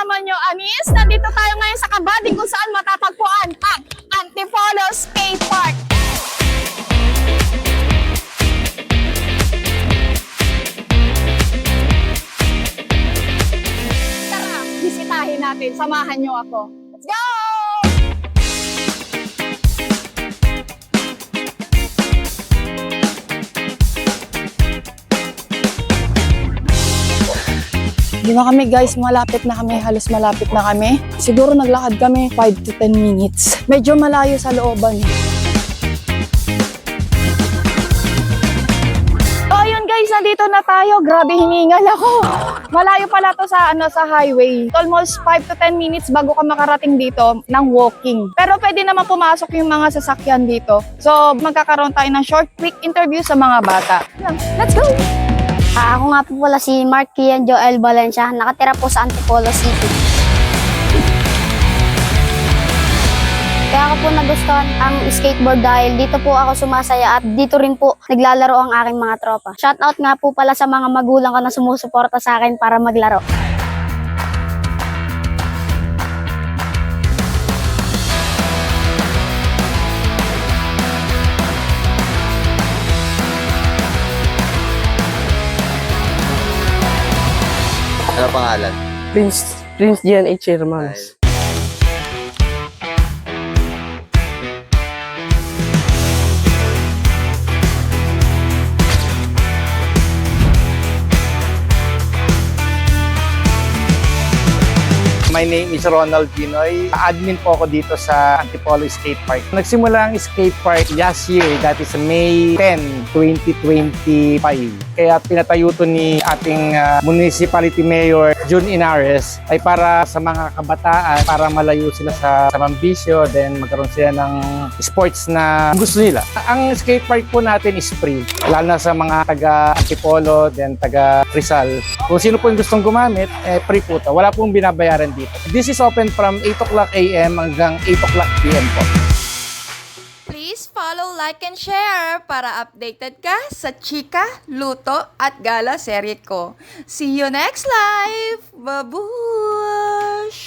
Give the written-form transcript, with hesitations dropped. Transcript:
kasama nyo, Anis. Nandito tayo ngayon sa Kabading kung saan matatagpuan ang Antipolo Skate Park. Tara, bisitahin natin. Samahan nyo ako. Let's go! Di na kami guys, malapit na kami, halos malapit na kami. Siguro naglakad kami 5 to 10 minutes. Medyo malayo sa looban. So ayun guys, nandito na tayo. Grabe, hiningal ako. Malayo pala to sa highway. Almost 5 to 10 minutes bago ka makarating dito ng walking. Pero pwede naman pumasok yung mga sasakyan dito. So magkakaroon tayo ng short quick interview sa mga bata. Let's go! Ako nga po pala si Mark Kian Joel Valencia, nakatira po sa Antipolo City. Kaya ako po nagustuhan ang skateboard dahil dito po ako sumasaya at dito rin po naglalaro ang aking mga tropa. Shoutout nga po pala sa mga magulang ko na sumusuporta sa akin para maglaro. Ano pangalan? Prince Gian H. Hermans. My name is Ronald Pinoy. Admin po ako dito sa Antipolo Skate Park. Nagsimula ang skate park last year, that is May 10, 2025. Kaya pinatayo to ni ating Municipality Mayor June Inares ay para sa mga kabataan, para malayo sila sa mambisyo, then magkaroon sila ng sports na gusto nila. Ang skate park po natin is free, lalo na sa mga taga Antipolo, then taga Rizal. Kung sino po yung gustong gumamit, free po to. Wala pong binabayaran dito. This is open from 8 o'clock a.m. hanggang 8 o'clock p.m. po. Please follow, like, and share para updated ka sa chika, luto, at gala serye ko. See you next live! Babush!